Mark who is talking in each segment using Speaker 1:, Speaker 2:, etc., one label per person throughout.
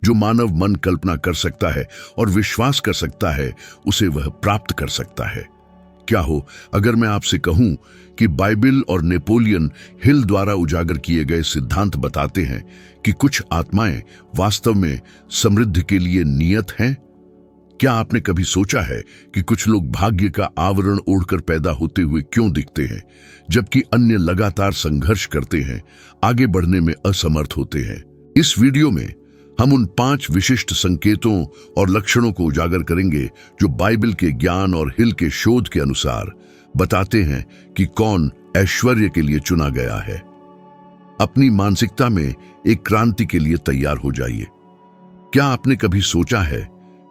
Speaker 1: जो मानव मन कल्पना कर सकता है और विश्वास कर सकता है, उसे वह प्राप्त कर सकता है। क्या हो अगर मैं आपसे कहूं कि बाइबल और नेपोलियन हिल द्वारा उजागर किए गए सिद्धांत बताते हैं कि कुछ आत्माएं वास्तव में समृद्धि के लिए नियत हैं? क्या आपने कभी सोचा है कि कुछ लोग भाग्य का आवरण ओढ़कर पैदा होते हुए क्यों दिखते हैं, जबकि अन्य लगातार संघर्ष करते हैं, आगे बढ़ने में असमर्थ होते हैं? इस वीडियो में हम उन 5 विशिष्ट संकेतों और लक्षणों को उजागर करेंगे जो बाइबल के ज्ञान और हिल के शोध के अनुसार बताते हैं कि कौन ऐश्वर्य के लिए चुना गया है। अपनी मानसिकता में एक क्रांति के लिए तैयार हो जाइए। क्या आपने कभी सोचा है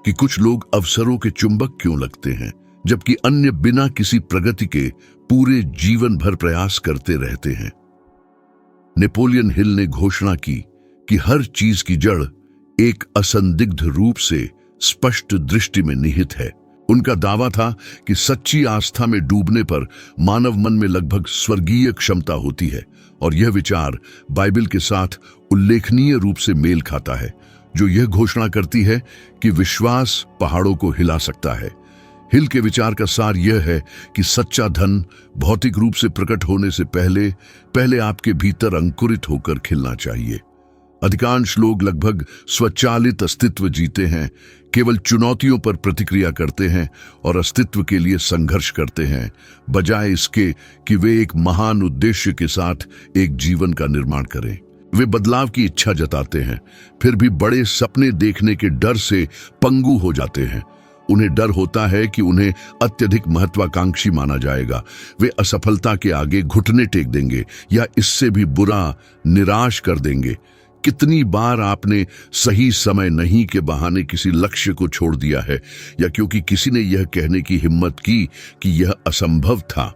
Speaker 1: कि कुछ लोग अवसरों के चुंबक क्यों लगते हैं, जबकि अन्य बिना किसी प्रगति के पूरे जीवन भर प्रयास करते रहते हैं? नेपोलियन हिल ने घोषणा की कि हर चीज की जड़ एक असंदिग्ध रूप से स्पष्ट दृष्टि में निहित है। उनका दावा था कि सच्ची आस्था में डूबने पर मानव मन में लगभग स्वर्गीय क्षमता होती है, और यह विचार बाइबल के साथ उल्लेखनीय रूप से मेल खाता है, जो यह घोषणा करती है कि विश्वास पहाड़ों को हिला सकता है। हिल के विचार का सार यह है कि सच्चा धन भौतिक रूप से प्रकट होने से पहले आपके भीतर अंकुरित होकर खिलना चाहिए। अधिकांश लोग लगभग स्वचालित अस्तित्व जीते हैं, केवल चुनौतियों पर प्रतिक्रिया करते हैं और अस्तित्व के लिए संघर्ष करते हैं, बजाय इसके कि वे एक महान उद्देश्य के साथ एक जीवन का निर्माण करें। वे बदलाव की इच्छा जताते हैं, फिर भी बड़े सपने देखने के डर से पंगु हो जाते हैं। उन्हें डर होता है कि उन्हें अत्यधिक महत्वाकांक्षी माना जाएगा, वे असफलता के आगे घुटने टेक देंगे या इससे भी बुरा निराश कर देंगे। कितनी बार आपने सही समय नहीं के बहाने किसी लक्ष्य को छोड़ दिया है, या क्योंकि किसी ने यह कहने की हिम्मत की कि यह असंभव था?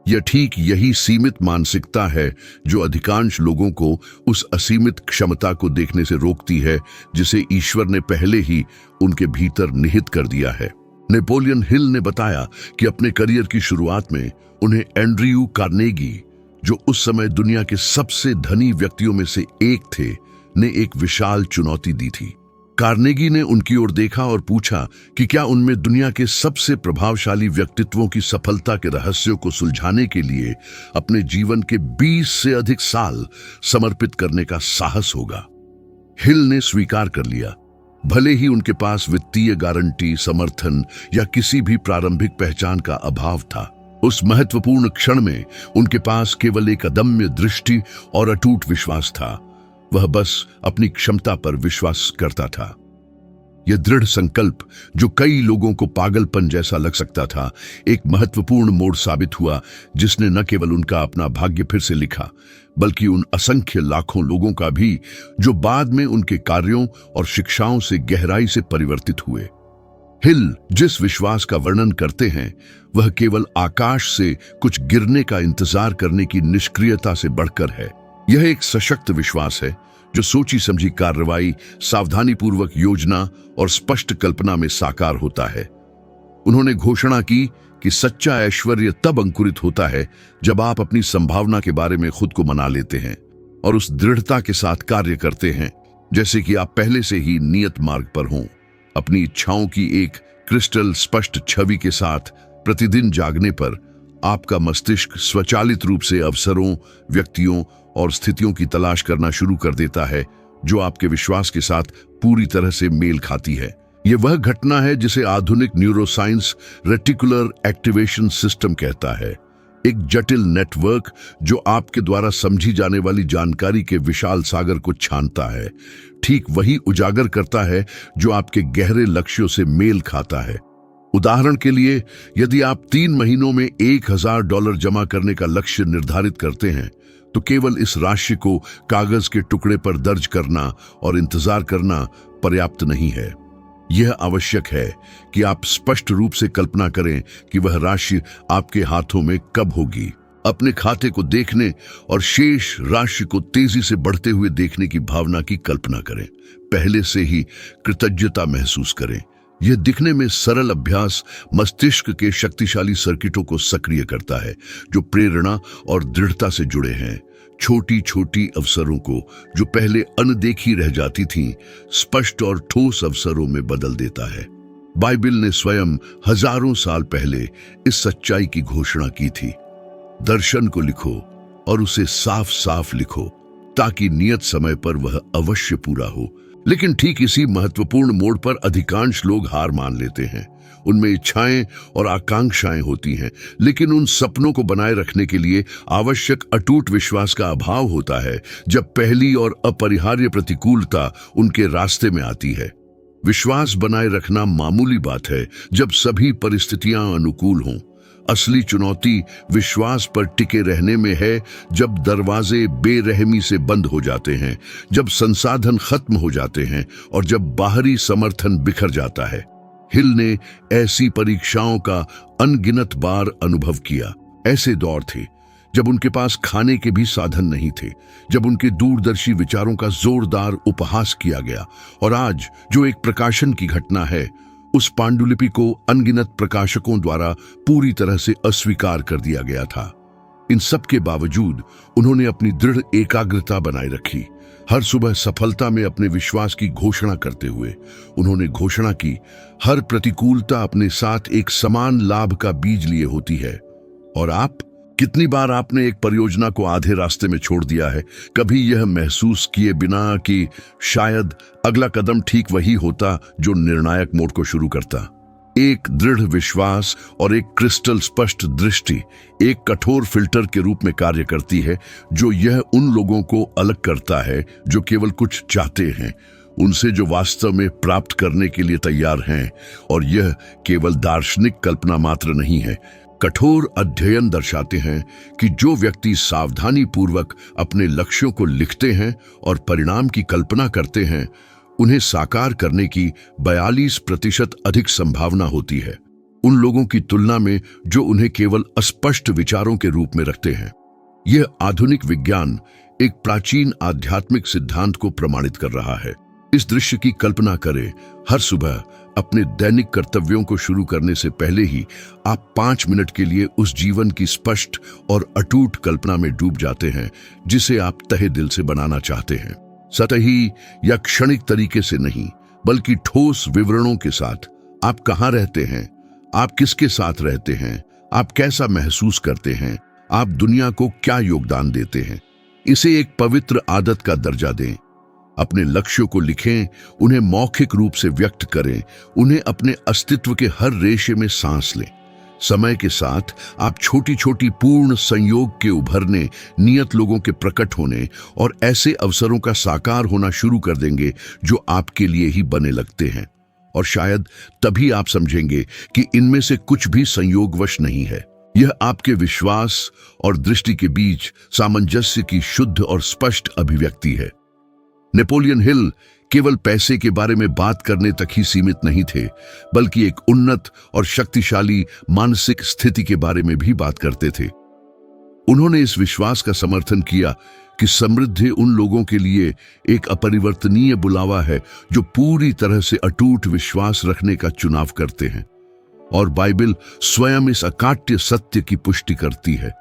Speaker 1: यह ठीक यही सीमित मानसिकता है जो अधिकांश लोगों को उस असीमित क्षमता को देखने से रोकती है जिसे ईश्वर ने पहले ही उनके भीतर निहित कर दिया है। नेपोलियन हिल ने बताया कि अपने करियर की शुरुआत में उन्हें एंड्रयू कार्नेगी, जो उस समय दुनिया के सबसे धनी व्यक्तियों में से एक थे, ने एक विशाल चुनौती दी थी। कार्नेगी ने उनकी ओर देखा और पूछा कि क्या उनमें दुनिया के सबसे प्रभावशाली व्यक्तित्वों की सफलता के रहस्यों को सुलझाने के लिए अपने जीवन के 20 से अधिक साल समर्पित करने का साहस होगा। हिल ने स्वीकार कर लिया, भले ही उनके पास वित्तीय गारंटी, समर्थन या किसी भी प्रारंभिक पहचान का अभाव था। उस महत्वपूर्ण क्षण में उनके पास केवल एक अदम्य दृष्टि और अटूट विश्वास था। वह बस अपनी क्षमता पर विश्वास करता था। यह दृढ़ संकल्प, जो कई लोगों को पागलपन जैसा लग सकता था, एक महत्वपूर्ण मोड़ साबित हुआ, जिसने न केवल उनका अपना भाग्य फिर से लिखा, बल्कि उन असंख्य लाखों लोगों का भी जो बाद में उनके कार्यों और शिक्षाओं से गहराई से परिवर्तित हुए। हिल जिस विश्वास का वर्णन करते हैं, वह केवल आकाश से कुछ गिरने का इंतजार करने की निष्क्रियता से बढ़कर है। यह एक सशक्त विश्वास है जो सोची समझी कार्रवाई, सावधानीपूर्वक योजना और स्पष्ट कल्पना में साकार होता है। उन्होंने घोषणा की कि सच्चा ऐश्वर्य तब अंकुरित होता है जब आप अपनी संभावना के बारे में खुद को मना लेते हैं और उस दृढ़ता के साथ कार्य करते हैं जैसे कि आप पहले से ही नियत मार्ग पर हों। अपनी इच्छाओं की एक क्रिस्टल स्पष्ट छवि के साथ प्रतिदिन जागने पर आपका मस्तिष्क स्वचालित रूप से अवसरों, व्यक्तियों और स्थितियों की तलाश करना शुरू कर देता है जो आपके विश्वास के साथ पूरी तरह से मेल खाती है। यह वह घटना है जिसे आधुनिक न्यूरोसाइंस रेटिकुलर एक्टिवेशन सिस्टम कहता है, एक जटिल नेटवर्क जो आपके द्वारा समझी जाने वाली जानकारी के विशाल सागर को छानता है, ठीक वही उजागर करता है जो आपके गहरे लक्ष्यों से मेल खाता है। उदाहरण के लिए, यदि आप 3 महीनों में $1000 जमा करने का लक्ष्य निर्धारित करते हैं, तो केवल इस राशि को कागज के टुकड़े पर दर्ज करना और इंतजार करना पर्याप्त नहीं है। यह आवश्यक है कि आप स्पष्ट रूप से कल्पना करें कि वह राशि आपके हाथों में कब होगी। अपने खाते को देखने और शेष राशि को तेजी से बढ़ते हुए देखने की भावना की कल्पना करें। पहले से ही कृतज्ञता महसूस करें। यह दिखने में सरल अभ्यास मस्तिष्क के शक्तिशाली सर्किटों को सक्रिय करता है जो प्रेरणा और दृढ़ता से जुड़े हैं। छोटी छोटी अवसरों को, जो पहले अनदेखी रह जाती थीं, स्पष्ट और ठोस अवसरों में बदल देता है। बाइबिल ने स्वयं हजारों साल पहले इस सच्चाई की घोषणा की थी। दर्शन को लिखो और उसे साफ साफ लिखो, ताकि नियत समय पर वह अवश्य पूरा हो। लेकिन ठीक इसी महत्वपूर्ण मोड़ पर अधिकांश लोग हार मान लेते हैं। उनमें इच्छाएं और आकांक्षाएं होती हैं, लेकिन उन सपनों को बनाए रखने के लिए आवश्यक अटूट विश्वास का अभाव होता है जब पहली और अपरिहार्य प्रतिकूलता उनके रास्ते में आती है। विश्वास बनाए रखना मामूली बात है जब सभी परिस्थितियां अनुकूल हों। असली चुनौती विश्वास पर टिके रहने में है जब दरवाजे बेरहमी से बंद हो जाते हैं, जब संसाधन खत्म हो जाते हैं और जब बाहरी समर्थन बिखर जाता है। हिल ने ऐसी परीक्षाओं का अनगिनत बार अनुभव किया। ऐसे दौर थे जब उनके पास खाने के भी साधन नहीं थे, जब उनके दूरदर्शी विचारों का जोरदार उपहास किया गया। और आज जो एक प्रकाशन की घटना है, उस पांडुलिपि को अनगिनत प्रकाशकों द्वारा पूरी तरह से अस्वीकार कर दिया गया था। इन सब के बावजूद उन्होंने अपनी दृढ़ एकाग्रता बनाए रखी। हर सुबह सफलता में अपने विश्वास की घोषणा करते हुए उन्होंने घोषणा की, हर प्रतिकूलता अपने साथ एक समान लाभ का बीज लिए होती है। और आप, कितनी बार आपने एक परियोजना को आधे रास्ते में छोड़ दिया है, कभी यह महसूस किए बिना कि शायद अगला कदम ठीक वही होता जो निर्णायक मोड़ को शुरू करता। एक दृढ़ विश्वास और एक क्रिस्टल स्पष्ट दृष्टि एक कठोर फिल्टर के रूप में कार्य करती है, जो यह उन लोगों को अलग करता है जो केवल कुछ चाहते हैं उनसे जो वास्तव में प्राप्त करने के लिए तैयार हैं। और यह केवल दार्शनिक कल्पना मात्र नहीं है। कठोर अध्ययन दर्शाते हैं कि जो व्यक्ति सावधानी पूर्वक अपने लक्ष्यों को लिखते हैं और परिणाम की कल्पना करते हैं, उन्हें साकार करने की 42% अधिक संभावना होती है उन लोगों की तुलना में जो उन्हें केवल अस्पष्ट विचारों के रूप में रखते हैं। यह आधुनिक विज्ञान एक प्राचीन आध्यात्मिक सिद्धांत को प्रमाणित कर रहा है। इस दृश्य की कल्पना करें, हर सुबह अपने दैनिक कर्तव्यों को शुरू करने से पहले ही आप 5 मिनट के लिए उस जीवन की स्पष्ट और अटूट कल्पना में डूब जाते हैं जिसे आप तहे दिल से बनाना चाहते हैं। सतही या क्षणिक तरीके से नहीं, बल्कि ठोस विवरणों के साथ। आप कहाँ रहते हैं, आप किसके साथ रहते हैं, आप कैसा महसूस करते हैं, आप दुनिया को क्या योगदान देते हैं। इसे एक पवित्र आदत का दर्जा दें। अपने लक्ष्यों को लिखें, उन्हें मौखिक रूप से व्यक्त करें, उन्हें अपने अस्तित्व के हर रेशे में सांस लें। समय के साथ आप छोटी छोटी पूर्ण संयोग के उभरने, नियत लोगों के प्रकट होने और ऐसे अवसरों का साकार होना शुरू कर देंगे जो आपके लिए ही बने लगते हैं। और शायद तभी आप समझेंगे कि इनमें से कुछ भी संयोगवश नहीं है। यह आपके विश्वास और दृष्टि के बीच सामंजस्य की शुद्ध और स्पष्ट अभिव्यक्ति है। नेपोलियन हिल केवल पैसे के बारे में बात करने तक ही सीमित नहीं थे, बल्कि एक उन्नत और शक्तिशाली मानसिक स्थिति के बारे में भी बात करते थे। उन्होंने इस विश्वास का समर्थन किया कि समृद्धि उन लोगों के लिए एक अपरिवर्तनीय बुलावा है जो पूरी तरह से अटूट विश्वास रखने का चुनाव करते हैं। और बाइबिल स्वयं इस अकाट्य सत्य की पुष्टि करती है,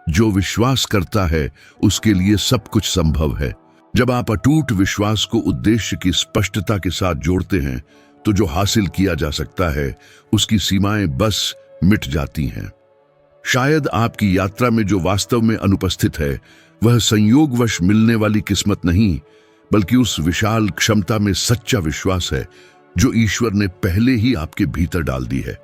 Speaker 1: जो विश्वास करता है उसके लिए सब कुछ संभव है। जब आप अटूट विश्वास को उद्देश्य की स्पष्टता के साथ जोड़ते हैं, तो जो हासिल किया जा सकता है उसकी सीमाएं बस मिट जाती हैं। शायद आपकी यात्रा में जो वास्तव में अनुपस्थित है वह संयोगवश मिलने वाली किस्मत नहीं, बल्कि उस विशाल क्षमता में सच्चा विश्वास है जो ईश्वर ने पहले ही आपके भीतर डाल दी है।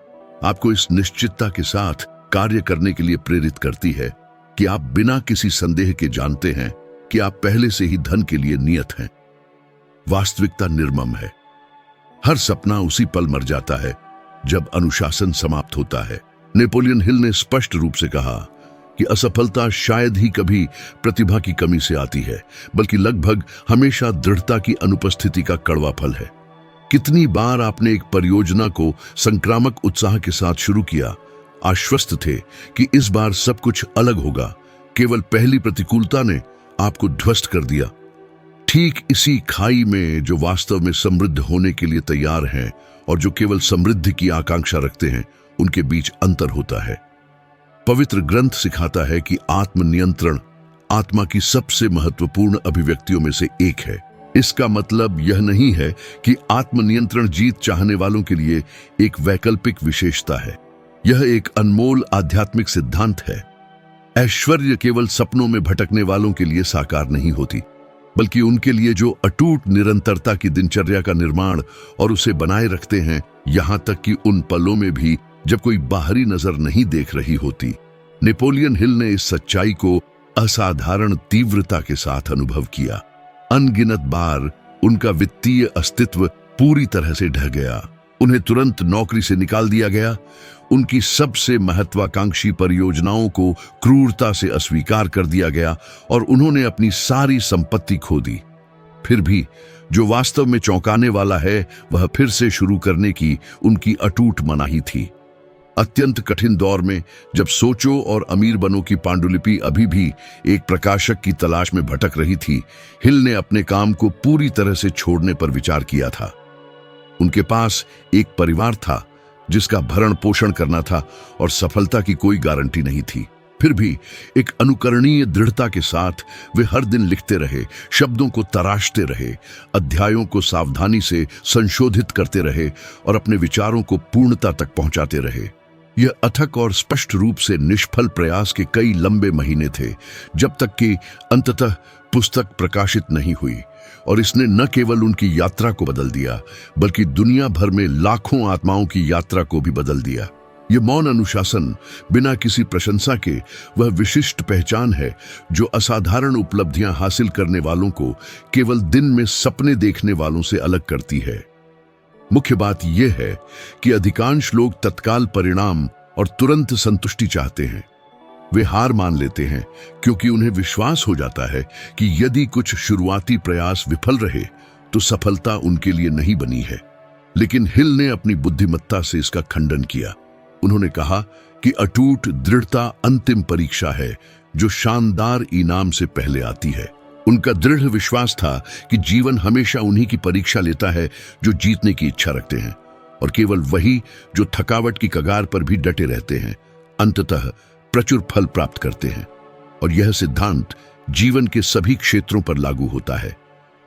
Speaker 1: आपको इस निश्चितता के साथ कार्य करने के लिए प्रेरित करती है कि आप बिना किसी संदेह के जानते हैं कि आप पहले से ही धन के लिए नियत हैं। वास्तविकता निर्मम है। हर सपना उसी पल मर जाता है जब अनुशासन समाप्त होता है। नेपोलियन हिल ने स्पष्ट रूप से कहा कि असफलता शायद ही कभी प्रतिभा की कमी से आती है, बल्कि लगभग हमेशा दृढ़ता की अनुपस्थिति का कड़वा फल है। कितनी बार आपने एक परियोजना को संक्रामक उत्साह के साथ शुरू किया, आश्वस्त थे कि इस बार सब कुछ अलग होगा, केवल पहली प्रतिकूलता ने आपको ध्वस्त कर दिया। ठीक इसी खाई में जो वास्तव में समृद्ध होने के लिए तैयार हैं और जो केवल समृद्धि की आकांक्षा रखते हैं, उनके बीच अंतर होता है। पवित्र ग्रंथ सिखाता है कि आत्मनियंत्रण आत्मा की सबसे महत्वपूर्ण अभिव्यक्तियों में से एक है। इसका मतलब यह नहीं है कि आत्मनियंत्रण जीत चाहने वालों के लिए एक वैकल्पिक विशेषता है। यह एक अनमोल आध्यात्मिक सिद्धांत है। ऐश्वर्य केवल सपनों में भटकने वालों के लिए साकार नहीं होती, बल्कि उनके लिए जो अटूट निरंतरता की दिनचर्या का निर्माण और उसे बनाए रखते हैं, यहां तक कि उन पलों में भी जब कोई बाहरी नजर नहीं देख रही होती। नेपोलियन हिल ने इस सच्चाई को असाधारण तीव्रता के साथ अनुभव किया। अनगिनत बार उनका वित्तीय अस्तित्व पूरी तरह से ढह गया। उन्हें तुरंत नौकरी से निकाल दिया गया। उनकी सबसे महत्वाकांक्षी परियोजनाओं को क्रूरता से अस्वीकार कर दिया गया और उन्होंने अपनी सारी संपत्ति खो दी। फिर भी जो वास्तव में चौंकाने वाला है, वह फिर से शुरू करने की उनकी अटूट मनाही थी। अत्यंत कठिन दौर में, जब सोचो और अमीर बनो की पांडुलिपि अभी भी एक प्रकाशक की तलाश में भटक रही थी, हिल ने अपने काम को पूरी तरह से छोड़ने पर विचार किया था। उनके पास एक परिवार था जिसका भरण पोषण करना था और सफलता की कोई गारंटी नहीं थी। फिर भी एक अनुकरणीय दृढ़ता के साथ वे हर दिन लिखते रहे, शब्दों को तराशते रहे, अध्यायों को सावधानी से संशोधित करते रहे और अपने विचारों को पूर्णता तक पहुंचाते रहे। यह अथक और स्पष्ट रूप से निष्फल प्रयास के कई लंबे महीने थे, जब तक कि अंततः पुस्तक प्रकाशित नहीं हुई और इसने न केवल उनकी यात्रा को बदल दिया, बल्कि दुनिया भर में लाखों आत्माओं की यात्रा को भी बदल दिया। यह मौन अनुशासन, बिना किसी प्रशंसा के, वह विशिष्ट पहचान है जो असाधारण उपलब्धियां हासिल करने वालों को केवल दिन में सपने देखने वालों से अलग करती है। मुख्य बात यह है कि अधिकांश लोग तत्काल परिणाम और तुरंत संतुष्टि चाहते हैं। वे हार मान लेते हैं क्योंकि उन्हें विश्वास हो जाता है कि यदि कुछ शुरुआती प्रयास विफल रहे तो सफलता उनके लिए नहीं बनी है। लेकिन हिल ने अपनी बुद्धिमत्ता से इसका खंडन किया। उन्होंने कहा कि अटूट दृढ़ता अंतिम परीक्षा है जो शानदार इनाम से पहले आती है। उनका दृढ़ विश्वास था कि जीवन हमेशा उन्हीं की परीक्षा लेता है जो जीतने की इच्छा रखते हैं, और केवल वही जो थकावट की कगार पर भी डटे रहते हैं अंततः प्रचुर फल प्राप्त करते हैं। और यह सिद्धांत जीवन के सभी क्षेत्रों पर लागू होता है।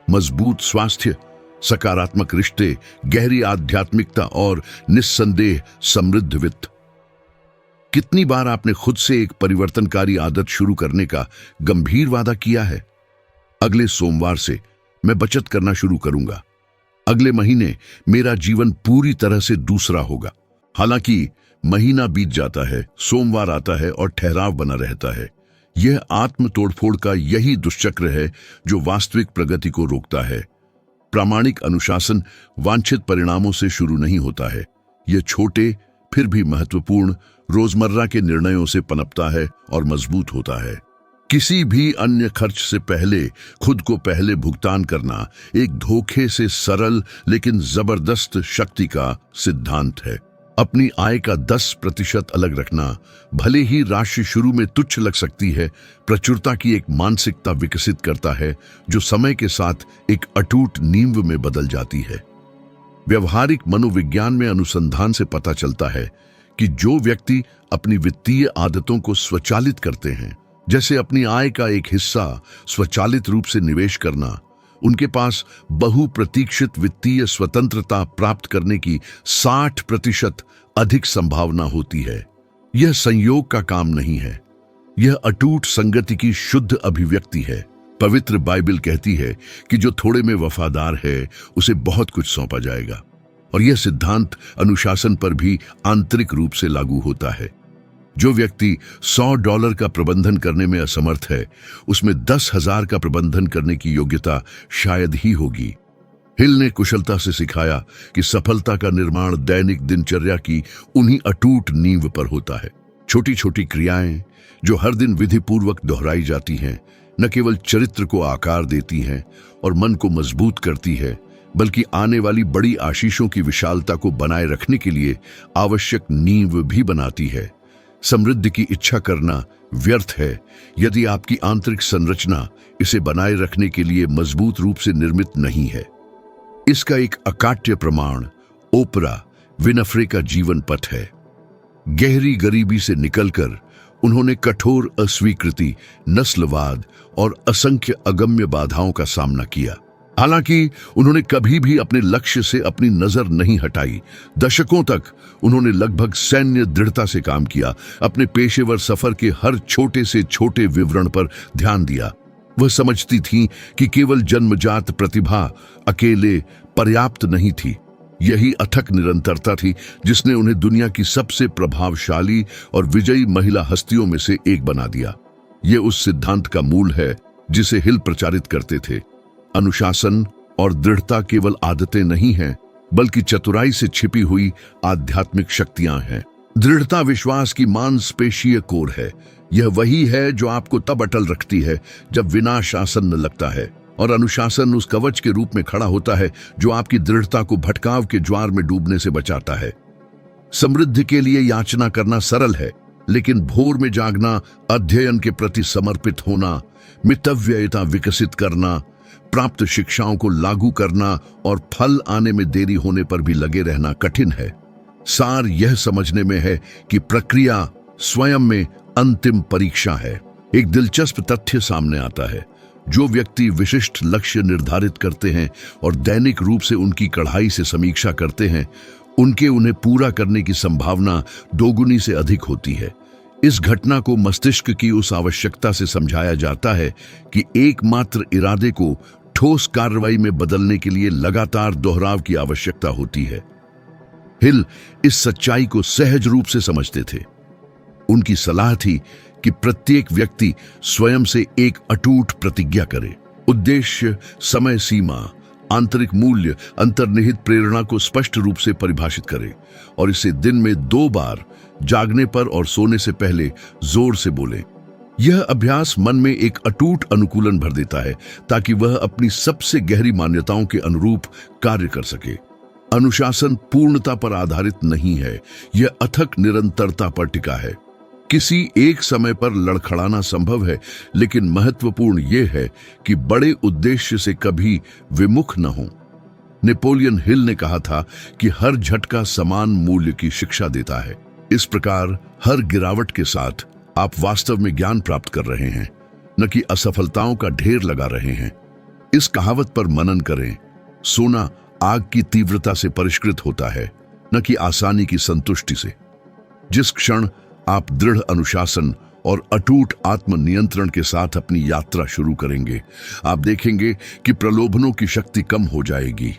Speaker 1: मजबूत स्वास्थ्य, सकारात्मक रिश्ते, गहरी आध्यात्मिकता और निस्संदेह समृद्ध वित्त। कितनी बार आपने खुद से एक परिवर्तनकारी आदत शुरू करने का गंभीर वादा किया है? अगले सोमवार से मैं बचत करना शुरू करूंगा। अगले महीने मेरा जीवन पूरी तरह से दूसरा होगा। हालांकि महीना बीत जाता है, सोमवार आता है और ठहराव बना रहता है। यह आत्म तोड़फोड़ का यही दुष्चक्र है जो वास्तविक प्रगति को रोकता है। प्रामाणिक अनुशासन वांछित परिणामों से शुरू नहीं होता है। यह छोटे फिर भी महत्वपूर्ण रोजमर्रा के निर्णयों से पनपता है और मजबूत होता है। किसी भी अन्य खर्च से पहले खुद को पहले भुगतान करना एक धोखे से सरल लेकिन जबरदस्त शक्ति का सिद्धांत है। अपनी आय का 10% अलग रखना, भले ही राशि शुरू में तुच्छ लग सकती है, प्रचुरता की एक मानसिकता विकसित करता है जो समय के साथ एक अटूट नींव में बदल जाती है। व्यवहारिक मनोविज्ञान में अनुसंधान से पता चलता है कि जो व्यक्ति अपनी वित्तीय आदतों को स्वचालित करते हैं, जैसे अपनी आय का एक हिस्सा स्वचालित रूप से निवेश करना, उनके पास बहुप्रतीक्षित वित्तीय स्वतंत्रता प्राप्त करने की 60% अधिक संभावना होती है। यह संयोग का काम नहीं है, यह अटूट संगति की शुद्ध अभिव्यक्ति है। पवित्र बाइबल कहती है कि जो थोड़े में वफादार है उसे बहुत कुछ सौंपा जाएगा, और यह सिद्धांत अनुशासन पर भी आंतरिक रूप से लागू होता है। जो व्यक्ति $100 का प्रबंधन करने में असमर्थ है, उसमें 10,000 का प्रबंधन करने की योग्यता शायद ही होगी। हिल ने कुशलता से सिखाया कि सफलता का निर्माण दैनिक दिनचर्या की उन्हीं अटूट नींव पर होता है। छोटी छोटी क्रियाएं जो हर दिन विधिपूर्वक दोहराई जाती हैं, न केवल चरित्र को आकार देती हैं और मन को मजबूत करती है, बल्कि आने वाली बड़ी आशीषों की विशालता को बनाए रखने के लिए आवश्यक नींव भी बनाती है। समृद्धि की इच्छा करना व्यर्थ है यदि आपकी आंतरिक संरचना इसे बनाए रखने के लिए मजबूत रूप से निर्मित नहीं है। इसका एक अकाट्य प्रमाण ओपरा विनफ्रे का जीवन पथ है। गहरी गरीबी से निकलकर उन्होंने कठोर अस्वीकृति, नस्लवाद और असंख्य अगम्य बाधाओं का सामना किया। हालांकि उन्होंने कभी भी अपने लक्ष्य से अपनी नजर नहीं हटाई। दशकों तक उन्होंने लगभग सैन्य दृढ़ता से काम किया, अपने पेशेवर सफर के हर छोटे से छोटे विवरण पर ध्यान दिया। वह समझती थीं कि केवल जन्मजात प्रतिभा अकेले पर्याप्त नहीं थी। यही अथक निरंतरता थी जिसने उन्हें दुनिया की सबसे प्रभावशाली और विजयी महिला हस्तियों में से एक बना दिया। ये उस सिद्धांत का मूल है जिसे हिल प्रचारित करते थे। अनुशासन और दृढ़ता केवल आदतें नहीं हैं, बल्कि चतुराई से छिपी हुई आध्यात्मिक शक्तियां हैं। दृढ़ता विश्वास की मांसपेशीय कोर है। यह वही है जो आपको तब अटल रखती है जब विनाश आसन्न लगता है, और अनुशासन उस कवच के रूप में खड़ा होता है जो आपकी दृढ़ता को भटकाव के ज्वार में डूबने से बचाता है। समृद्धि के लिए याचना करना सरल है, लेकिन भोर में जागना, अध्ययन के प्रति समर्पित होना, मितव्ययता विकसित करना, प्राप्त शिक्षाओं को लागू करना और फल आने में देरी होने पर भी लगे रहना कठिन है। सार यह समझने में है कि प्रक्रिया स्वयं में अंतिम परीक्षा है। एक दिलचस्प तथ्य सामने आता है। जो व्यक्ति विशिष्ट लक्ष्य निर्धारित करते हैं और दैनिक रूप से उनकी कड़ाई से समीक्षा करते हैं, उन्हें पूरा करने की संभावना दोगुनी से अधिक होती है। इस घटना को मस्तिष्क की उस आवश्यकता से समझाया जाता है कि एकमात्र इरादे को ठोस कार्रवाई में बदलने के लिए लगातार दोहराव की आवश्यकता होती है। हिल इस सच्चाई को सहज रूप से समझते थे। उनकी सलाह थी कि प्रत्येक व्यक्ति स्वयं से एक अटूट प्रतिज्ञा करे। उद्देश्य, समय सीमा, आंतरिक मूल्य, अंतर्निहित प्रेरणा को स्पष्ट रूप से परिभाषित करे और इसे दिन में 2 बार, जागने पर और सोने से पहले, जोर से बोले। यह अभ्यास मन में एक अटूट अनुकूलन भर देता है ताकि वह अपनी सबसे गहरी मान्यताओं के अनुरूप कार्य कर सके। अनुशासन पूर्णता पर आधारित नहीं है, यह अथक निरंतरता पर टिका है। किसी एक समय पर लड़खड़ाना संभव है, लेकिन महत्वपूर्ण यह है कि बड़े उद्देश्य से कभी विमुख न हो। नेपोलियन हिल ने कहा था कि हर झटका समान मूल्य की शिक्षा देता है। इस प्रकार हर गिरावट के साथ आप वास्तव में ज्ञान प्राप्त कर रहे हैं, न कि असफलताओं का ढेर लगा रहे हैं। इस कहावत पर मनन करें, सोना आग की तीव्रता से परिष्कृत होता है, न कि आसानी की संतुष्टि से। जिस क्षण आप दृढ़ अनुशासन और अटूट आत्मनियंत्रण के साथ अपनी यात्रा शुरू करेंगे, आप देखेंगे कि प्रलोभनों की शक्ति कम हो जाएगी।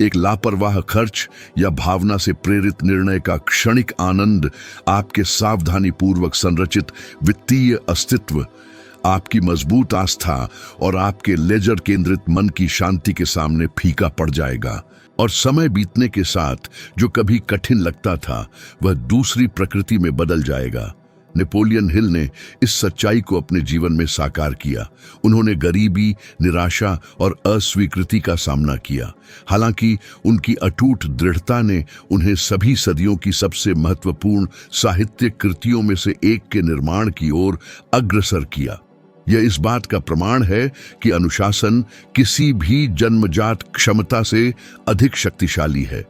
Speaker 1: एक लापरवाह खर्च या भावना से प्रेरित निर्णय का क्षणिक आनंद आपके सावधानी पूर्वक संरचित वित्तीय अस्तित्व, आपकी मजबूत आस्था और आपके लेजर केंद्रित मन की शांति के सामने फीका पड़ जाएगा, और समय बीतने के साथ जो कभी कठिन लगता था वह दूसरी प्रकृति में बदल जाएगा। नेपोलियन हिल ने इस सच्चाई को अपने जीवन में साकार किया। उन्होंने गरीबी, निराशा और अस्वीकृति का सामना किया। हालांकि उनकी अटूट दृढ़ता ने उन्हें सभी सदियों की सबसे महत्वपूर्ण साहित्यिक कृतियों में से एक के निर्माण की ओर अग्रसर किया। यह इस बात का प्रमाण है कि अनुशासन किसी भी जन्मजात क्षमता से अधिक शक्तिशाली है।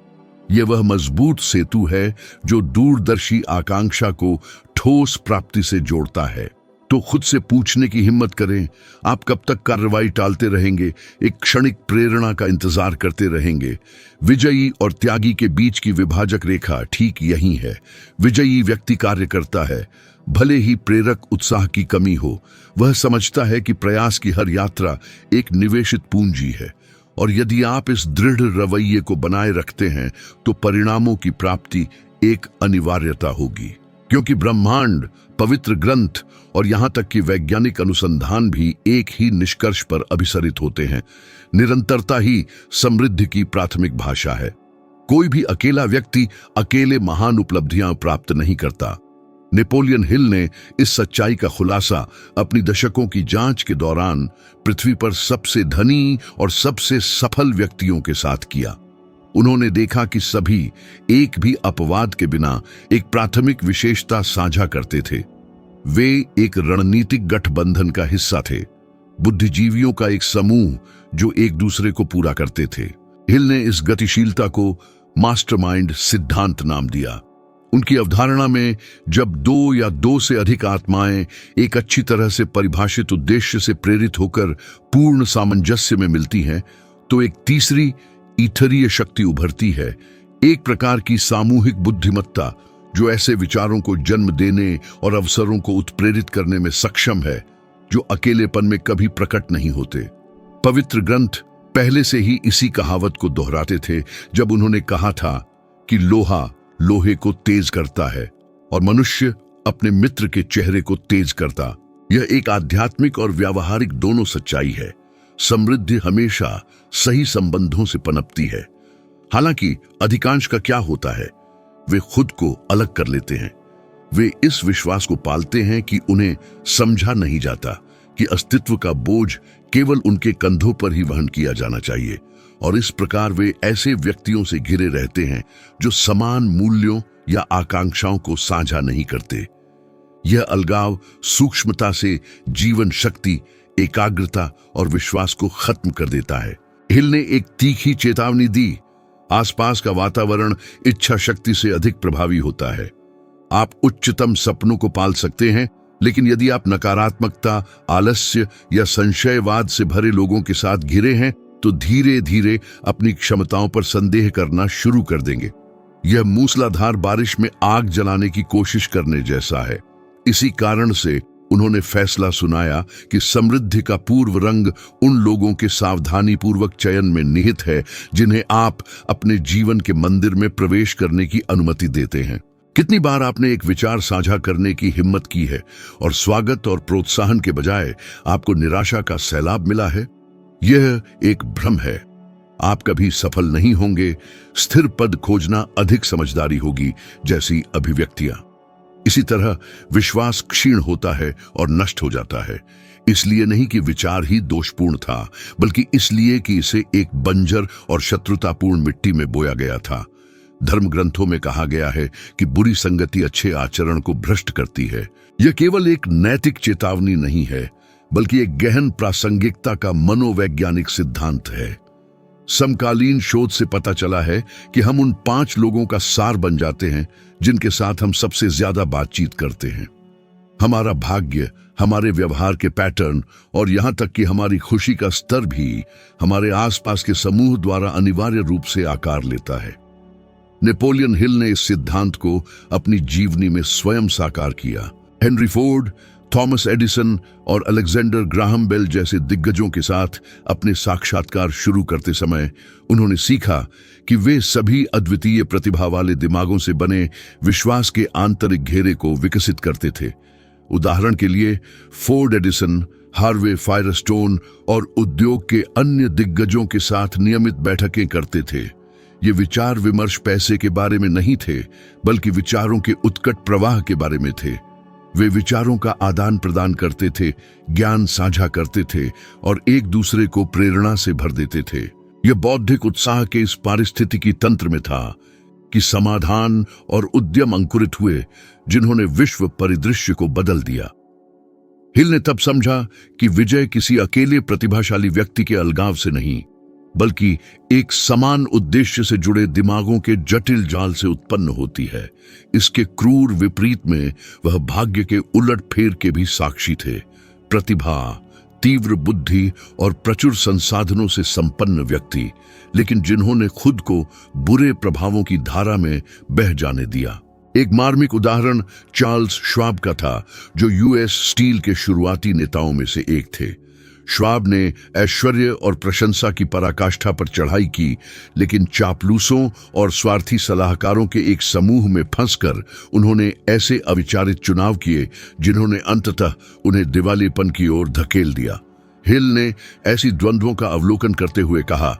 Speaker 1: यह वह मजबूत सेतु है जो दूरदर्शी आकांक्षा को ठोस प्राप्ति से जोड़ता है। तो खुद से पूछने की हिम्मत करें, आप कब तक कार्रवाई टालते रहेंगे, एक क्षणिक प्रेरणा का इंतजार करते रहेंगे? विजयी और त्यागी के बीच की विभाजक रेखा ठीक यही है। विजयी व्यक्ति कार्य करता है, भले ही प्रेरक उत्साह की कमी हो। वह समझता है कि प्रयास की हर यात्रा एक निवेशित पूंजी है, और यदि आप इस दृढ़ रवैये को बनाए रखते हैं तो परिणामों की प्राप्ति एक अनिवार्यता होगी। क्योंकि ब्रह्मांड, पवित्र ग्रंथ और यहाँ तक कि वैज्ञानिक अनुसंधान भी एक ही निष्कर्ष पर अभिसरित होते हैं। निरंतरता ही समृद्धि की प्राथमिक भाषा है। कोई भी अकेला व्यक्ति अकेले महान उपलब्धियां प्राप्त नहीं करता। नेपोलियन हिल ने इस सच्चाई का खुलासा अपनी दशकों की जांच के दौरान पृथ्वी पर सबसे धनी और सबसे सफल व्यक्तियों के साथ किया। उन्होंने देखा कि सभी एक भी अपवाद के बिना एक प्राथमिक विशेषता साझा करते थे। वे एक रणनीतिक गठबंधन का हिस्सा थे, बुद्धिजीवियों का एक समूह जो एक दूसरे को पूरा करते थे। हिल ने इस गतिशीलता को मास्टरमाइंड सिद्धांत नाम दिया। उनकी अवधारणा में जब दो या दो से अधिक आत्माएं एक अच्छी तरह से परिभाषित उद्देश्य से प्रेरित होकर पूर्ण सामंजस्य में मिलती हैं, तो एक तीसरी ईथरीय शक्ति उभरती है, एक प्रकार की सामूहिक बुद्धिमत्ता जो ऐसे विचारों को जन्म देने और अवसरों को उत्प्रेरित करने में सक्षम है जो अकेलेपन में कभी प्रकट नहीं होते। पवित्र ग्रंथ पहले से ही इसी कहावत को दोहराते थे जब उन्होंने कहा था कि लोहा लोहे को तेज करता है और मनुष्य अपने मित्र के चेहरे को तेज करता। यह एक आध्यात्मिक और व्यावहारिक दोनों सच्चाई है। समृद्धि हमेशा सही संबंधों से पनपती है। हालांकि अधिकांश का क्या होता है, वे खुद को अलग कर लेते हैं। वे इस विश्वास को पालते हैं कि उन्हें समझा नहीं जाता, कि अस्तित्व का बोझ केवल उनके कंधों पर ही वहन किया जाना चाहिए, और इस प्रकार वे ऐसे व्यक्तियों से घिरे रहते हैं जो समान मूल्यों या आकांक्षाओं को साझा नहीं करते। यह अलगाव सूक्ष्मता से जीवन शक्ति, एकाग्रता और विश्वास को खत्म कर देता है। हिल ने एक तीखी चेतावनी दी, आसपास का वातावरण इच्छा शक्ति से अधिक प्रभावी होता है। आप उच्चतम सपनों को पाल सकते हैं, लेकिन यदि आप नकारात्मकता, आलस्य या संशयवाद से भरे लोगों के साथ घिरे हैं तो धीरे धीरे अपनी क्षमताओं पर संदेह करना शुरू कर देंगे। यह मूसलाधार बारिश में आग जलाने की कोशिश करने जैसा है। इसी कारण से उन्होंने फैसला सुनाया कि समृद्धि का पूर्व रंग उन लोगों के सावधानी पूर्वक चयन में निहित है जिन्हें आप अपने जीवन के मंदिर में प्रवेश करने की अनुमति देते हैं। कितनी बार आपने एक विचार साझा करने की हिम्मत की है और स्वागत और प्रोत्साहन के बजाय आपको निराशा का सैलाब मिला है? यह एक भ्रम है। आप कभी सफल नहीं होंगे। स्थिर पद खोजना अधिक समझदारी होगी जैसी अभिव्यक्तियां। इसी तरह विश्वास क्षीण होता है और नष्ट हो जाता है, इसलिए नहीं कि विचार ही दोषपूर्ण था, बल्कि इसलिए कि इसे एक बंजर और शत्रुतापूर्ण मिट्टी में बोया गया था। धर्म ग्रंथों में कहा गया है कि बुरी संगति अच्छे आचरण को भ्रष्ट करती है। यह केवल एक नैतिक चेतावनी नहीं है, बल्कि एक गहन प्रासंगिकता का मनोवैज्ञानिक सिद्धांत है। समकालीन शोध से पता चला है कि हम उन 5 लोगों का सार बन जाते हैं जिनके साथ हम सबसे ज्यादा बातचीत करते हैं। हमारा भाग्य, हमारे व्यवहार के पैटर्न और यहां तक कि हमारी खुशी का स्तर भी हमारे आसपास के समूह द्वारा अनिवार्य रूप से आकार लेता है। नेपोलियन हिल ने इस सिद्धांत को अपनी जीवनी में स्वयं साकार किया। हेनरी फोर्ड, थॉमस एडिसन और अलेक्जेंडर ग्राहम बेल जैसे दिग्गजों के साथ अपने साक्षात्कार शुरू करते समय उन्होंने सीखा कि वे सभी अद्वितीय प्रतिभा वाले दिमागों से बने विश्वास के आंतरिक घेरे को विकसित करते थे। उदाहरण के लिए फोर्ड एडिसन, हार्वे फायरस्टोन और उद्योग के अन्य दिग्गजों के साथ नियमित बैठकें करते थे। ये विचार विमर्श पैसे के बारे में नहीं थे, बल्कि विचारों के उत्कट प्रवाह के बारे में थे। वे विचारों का आदान प्रदान करते थे, ज्ञान साझा करते थे और एक दूसरे को प्रेरणा से भर देते थे। यह बौद्धिक उत्साह के इस पारिस्थितिकी तंत्र में था कि समाधान और उद्यम अंकुरित हुए जिन्होंने विश्व परिदृश्य को बदल दिया। हिल ने तब समझा कि विजय किसी अकेले प्रतिभाशाली व्यक्ति के अलगाव से नहीं, बल्कि एक समान उद्देश्य से जुड़े दिमागों के जटिल जाल से उत्पन्न होती है। इसके क्रूर विपरीत में वह भाग्य के उलटफेर के भी साक्षी थे। प्रतिभा, तीव्र बुद्धि और प्रचुर संसाधनों से संपन्न व्यक्ति, लेकिन जिन्होंने खुद को बुरे प्रभावों की धारा में बह जाने दिया। एक मार्मिक उदाहरण चार्ल्स श्वाब का था, जो यूएस स्टील के शुरुआती नेताओं में से एक थे। श्वाब ने ऐश्वर्य और प्रशंसा की पराकाष्ठा पर चढ़ाई की, लेकिन चापलूसों और स्वार्थी सलाहकारों के एक समूह में फंसकर उन्होंने ऐसे अविचारित चुनाव किए जिन्होंने अंततः उन्हें दिवालियेपन की ओर धकेल दिया। हिल ने ऐसी द्वंद्वों का अवलोकन करते हुए कहा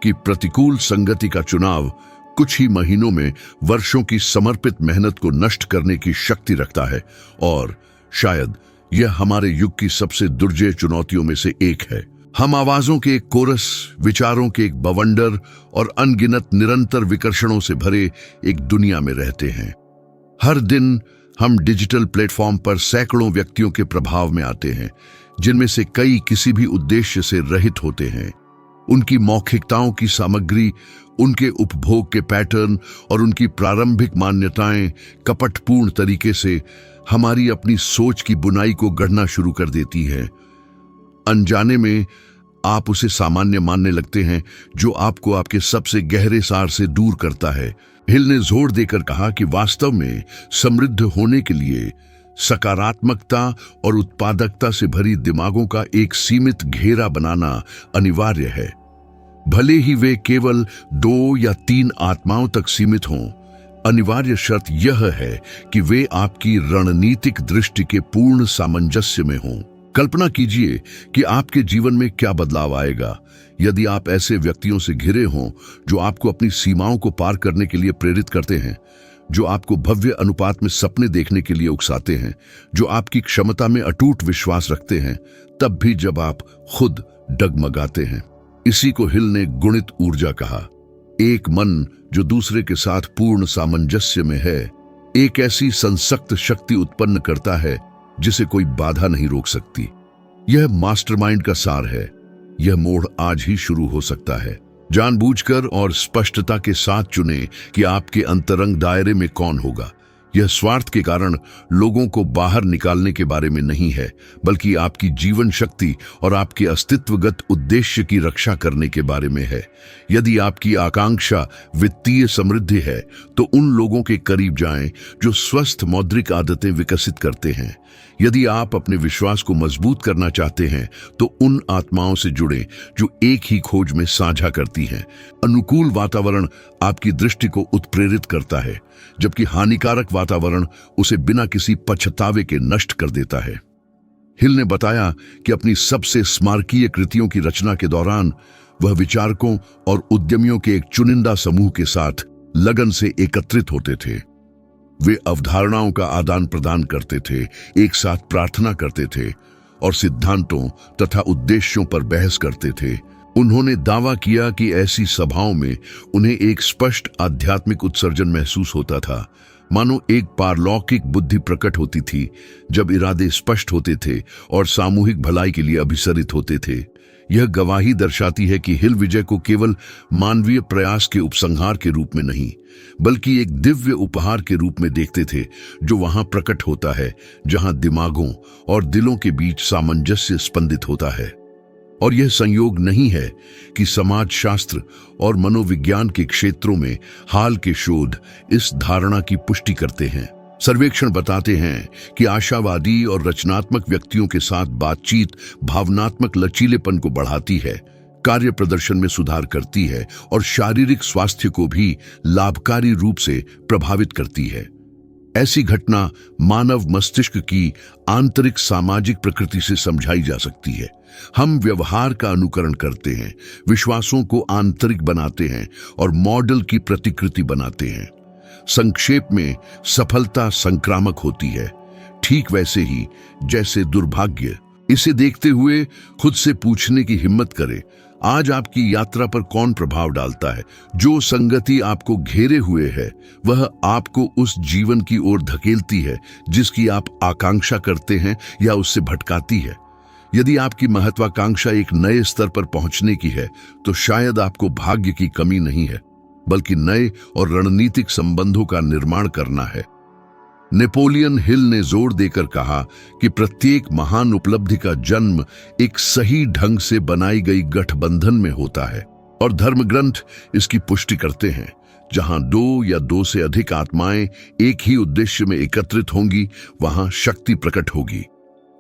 Speaker 1: कि प्रतिकूल संगति का चुनाव कुछ ही महीनों में वर्षों की समर्पित मेहनत को नष्ट करने की शक्ति रखता है, और शायद यह हमारे युग की सबसे दुर्जय चुनौतियों में से एक है। हम आवाजों के एक कोरस, विचारों के एक बवंडर और अनगिनत निरंतर विकर्षणों से भरे एक दुनिया में रहते हैं। हर दिन हम डिजिटल प्लेटफॉर्म पर सैकड़ों व्यक्तियों के प्रभाव में आते हैं, जिनमें से कई किसी भी उद्देश्य से रहित होते हैं। उनकी मौखिकताओं की सामग्री, उनके उपभोग के पैटर्न और उनकी प्रारंभिक मान्यताएं कपटपूर्ण तरीके से हमारी अपनी सोच की बुनाई को गढ़ना शुरू कर देती है। अनजाने में आप उसे सामान्य मानने लगते हैं, जो आपको आपके सबसे गहरे सार से दूर करता है। हिल ने जोर देकर कहा कि वास्तव में समृद्ध होने के लिए सकारात्मकता और उत्पादकता से भरी दिमागों का एक सीमित घेरा बनाना अनिवार्य है। भले ही वे केवल 2 या 3 आत्माओं तक सीमित हों, अनिवार्य शर्त यह है कि वे आपकी रणनीतिक दृष्टि के पूर्ण सामंजस्य में हों। कल्पना कीजिए कि आपके जीवन में क्या बदलाव आएगा यदि आप ऐसे व्यक्तियों से घिरे हों जो आपको अपनी सीमाओं को पार करने के लिए प्रेरित करते हैं, जो आपको भव्य अनुपात में सपने देखने के लिए उकसाते हैं, जो आपकी क्षमता में अटूट विश्वास रखते हैं, तब भी जब आप खुद डगमगाते हैं। इसी को हिल ने गुणित ऊर्जा कहा। एक मन जो दूसरे के साथ पूर्ण सामंजस्य में है, एक ऐसी संसक्त शक्ति उत्पन्न करता है जिसे कोई बाधा नहीं रोक सकती। यह मास्टरमाइंड का सार है। यह मोड़ आज ही शुरू हो सकता है। जानबूझकर और स्पष्टता के साथ चुने कि आपके अंतरंग दायरे में कौन होगा। यह स्वार्थ के कारण लोगों को बाहर निकालने के बारे में नहीं है, बल्कि आपकी जीवन शक्ति और आपके अस्तित्वगत उद्देश्य की रक्षा करने के बारे में है। यदि आपकी आकांक्षा वित्तीय समृद्धि है, तो उन लोगों के करीब जाएं जो स्वस्थ मौद्रिक आदतें विकसित करते हैं। यदि आप अपने विश्वास को मजबूत करना चाहते हैं, तो उन आत्माओं से जुड़ें जो एक ही खोज में साझा करती हैं। अनुकूल वातावरण आपकी दृष्टि को उत्प्रेरित करता है, जबकि हानिकारक वातावरण उसे बिना किसी पछतावे के नष्ट कर देता है। हिल ने बताया कि अपनी सबसे स्मारकीय कृतियों की रचना के दौरान वह विचारकों और उद्यमियों के एक चुनिंदा समूह के साथ लगन से एकत्रित होते थे। वे अवधारणाओं का आदान प्रदान करते थे, एक साथ प्रार्थना करते थे और सिद्धांतों तथा उद्देश्यों पर बहस करते थे। उन्होंने दावा किया कि ऐसी सभाओं में उन्हें एक स्पष्ट आध्यात्मिक उत्सर्जन महसूस होता था, मानो एक पारलौकिक बुद्धि प्रकट होती थी जब इरादे स्पष्ट होते थे और सामूहिक भलाई के लिए अभिसरित होते थे। यह गवाही दर्शाती है कि हिल विजय को केवल मानवीय प्रयास के उपसंहार के रूप में नहीं, बल्कि एक दिव्य उपहार के रूप में देखते थे, जो वहां प्रकट होता है जहां दिमागों और दिलों के बीच सामंजस्य स्पंदित होता है। और यह संयोग नहीं है कि समाजशास्त्र और मनोविज्ञान के क्षेत्रों में हाल के शोध इस धारणा की पुष्टि करते हैं। सर्वेक्षण बताते हैं कि आशावादी और रचनात्मक व्यक्तियों के साथ बातचीत भावनात्मक लचीलेपन को बढ़ाती है, कार्य प्रदर्शन में सुधार करती है और शारीरिक स्वास्थ्य को भी लाभकारी रूप से प्रभावित करती है। ऐसी घटना मानव मस्तिष्क की आंतरिक सामाजिक प्रकृति से समझाई जा सकती है। हम व्यवहार का अनुकरण करते हैं, विश्वासों को आंतरिक बनाते हैं और मॉडल की प्रतिकृति बनाते हैं। संक्षेप में, सफलता संक्रामक होती है, ठीक वैसे ही जैसे दुर्भाग्य। इसे देखते हुए खुद से पूछने की हिम्मत करें, आज आपकी यात्रा पर कौन प्रभाव डालता है? जो संगति आपको घेरे हुए है, वह आपको उस जीवन की ओर धकेलती है जिसकी आप आकांक्षा करते हैं या उससे भटकाती है। यदि आपकी महत्वाकांक्षा एक नए स्तर पर पहुंचने की है, तो शायद आपको भाग्य की कमी नहीं है, बल्कि नए और रणनीतिक संबंधों का निर्माण करना है। नेपोलियन हिल ने जोर देकर कहा कि प्रत्येक महान उपलब्धि का जन्म एक सही ढंग से बनाई गई गठबंधन में होता है, और धर्मग्रंथ इसकी पुष्टि करते हैं। जहां 2 या 2 से अधिक आत्माएं एक ही उद्देश्य में एकत्रित होंगी, वहां शक्ति प्रकट होगी।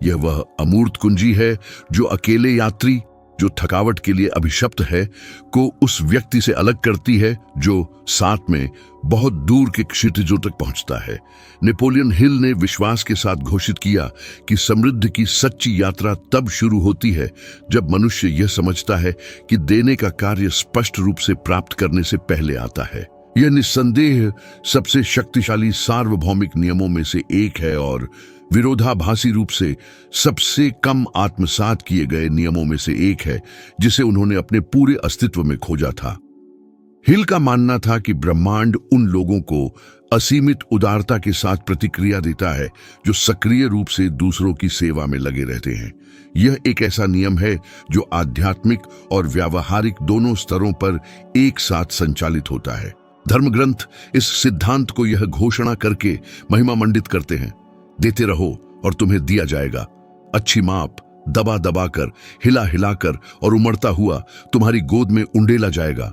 Speaker 1: यह वह अमूर्त कुंजी है जो अकेले यात्री, जो थकावट के लिए अभिशप्त है, को उस व्यक्ति से अलग करती है जो साथ में बहुत दूर के क्षितिजों तक पहुंचता है। नेपोलियन हिल ने विश्वास के साथ घोषित किया कि समृद्धि की सच्ची यात्रा तब शुरू होती है जब मनुष्य यह समझता है कि देने का कार्य स्पष्ट रूप से प्राप्त करने से पहले आता है। यह निस्संदेह सबसे शक्तिशाली सार्वभौमिक नियमों में से एक है और विरोधाभासी रूप से सबसे कम आत्मसात किए गए नियमों में से एक है जिसे उन्होंने अपने पूरे अस्तित्व में खोजा था। हिल का मानना था कि ब्रह्मांड उन लोगों को असीमित उदारता के साथ प्रतिक्रिया देता है जो सक्रिय रूप से दूसरों की सेवा में लगे रहते हैं। यह एक ऐसा नियम है जो आध्यात्मिक और व्यावहारिक दोनों स्तरों पर एक साथ संचालित होता है। धर्मग्रंथ इस सिद्धांत को यह घोषणा करके महिमा मंडित करते हैं, देते रहो और तुम्हें दिया जाएगा, अच्छी माप, दबा दबा कर, हिला हिलाकर और उमड़ता हुआ तुम्हारी गोद में उंडेला जाएगा।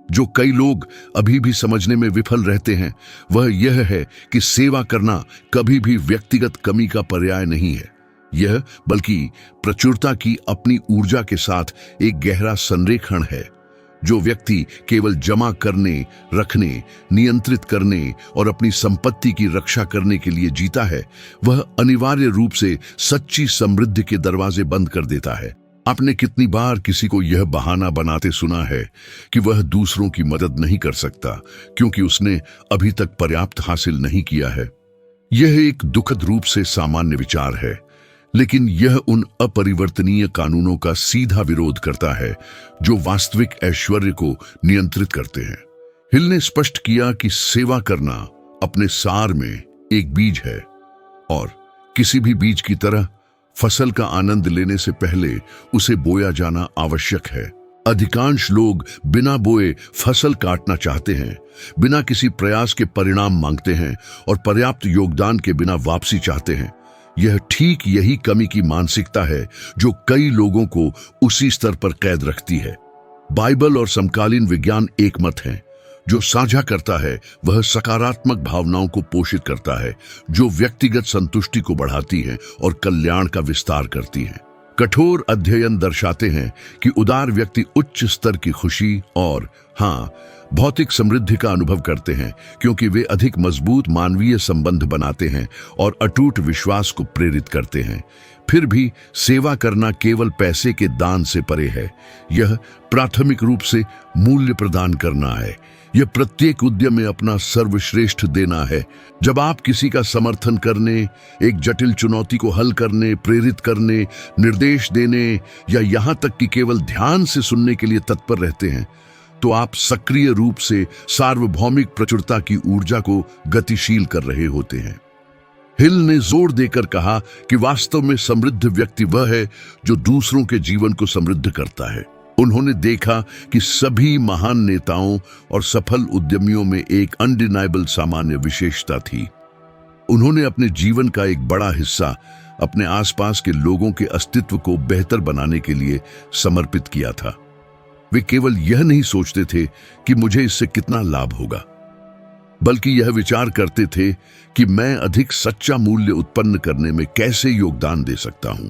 Speaker 1: जो कई लोग अभी भी समझने में विफल रहते हैं वह यह है कि सेवा करना कभी भी व्यक्तिगत कमी का पर्याय नहीं है। यह बल्कि प्रचुरता की अपनी ऊर्जा के साथ एक गहरा संरेखण है। जो व्यक्ति केवल जमा करने, रखने, नियंत्रित करने और अपनी संपत्ति की रक्षा करने के लिए जीता है, वह अनिवार्य रूप से सच्ची समृद्धि के दरवाजे बंद कर देता है। आपने कितनी बार किसी को यह बहाना बनाते सुना है कि वह दूसरों की मदद नहीं कर सकता क्योंकि उसने अभी तक पर्याप्त हासिल नहीं किया है। यह एक दुखद रूप से सामान्य विचार है, लेकिन यह उन अपरिवर्तनीय कानूनों का सीधा विरोध करता है जो वास्तविक ऐश्वर्य को नियंत्रित करते हैं। हिल ने स्पष्ट किया कि सेवा करना अपने सार में एक बीज है और किसी भी बीज की तरह फसल का आनंद लेने से पहले उसे बोया जाना आवश्यक है। अधिकांश लोग बिना बोए फसल काटना चाहते हैं, बिना किसी प्रयास के परिणाम मांगते हैं और पर्याप्त योगदान के बिना वापसी चाहते हैं। यह ठीक यही कमी की मानसिकता है जो कई लोगों को उसी स्तर पर कैद रखती है। बाइबल और समकालीन विज्ञान एक मत हैं। जो साझा करता है वह सकारात्मक भावनाओं को पोषित करता है, जो व्यक्तिगत संतुष्टि को बढ़ाती है और कल्याण का विस्तार करती है। कठोर अध्ययन दर्शाते हैं कि उदार व्यक्ति उच्च स्तर की खुशी और भौतिक समृद्धि का अनुभव करते हैं क्योंकि वे अधिक मजबूत मानवीय संबंध बनाते हैं और अटूट विश्वास को प्रेरित करते हैं। फिर भी सेवा करना केवल पैसे के दान से परे है। यह प्राथमिक रूप से मूल्य प्रदान करना है। यह प्रत्येक उद्यम में अपना सर्वश्रेष्ठ देना है। जब आप किसी का समर्थन करने, एक जटिल चुनौती को हल करने, प्रेरित करने, निर्देश देने या यहाँ तक कि केवल ध्यान से सुनने के लिए तत्पर रहते हैं, तो आप सक्रिय रूप से सार्वभौमिक प्रचुरता की ऊर्जा को गतिशील कर रहे होते हैं। हिल ने जोर देकर कहा कि वास्तव में समृद्ध व्यक्ति वह है जो दूसरों के जीवन को समृद्ध करता है। उन्होंने देखा कि सभी महान नेताओं और सफल उद्यमियों में एक अनडिनाइबल सामान्य विशेषता थी। उन्होंने अपने जीवन का एक बड़ा हिस्सा अपने आसपास के लोगों के अस्तित्व को बेहतर बनाने के लिए समर्पित किया था। वे केवल यह नहीं सोचते थे कि मुझे इससे कितना लाभ होगा, बल्कि यह विचार करते थे कि मैं अधिक सच्चा मूल्य उत्पन्न करने में कैसे योगदान दे सकता हूं।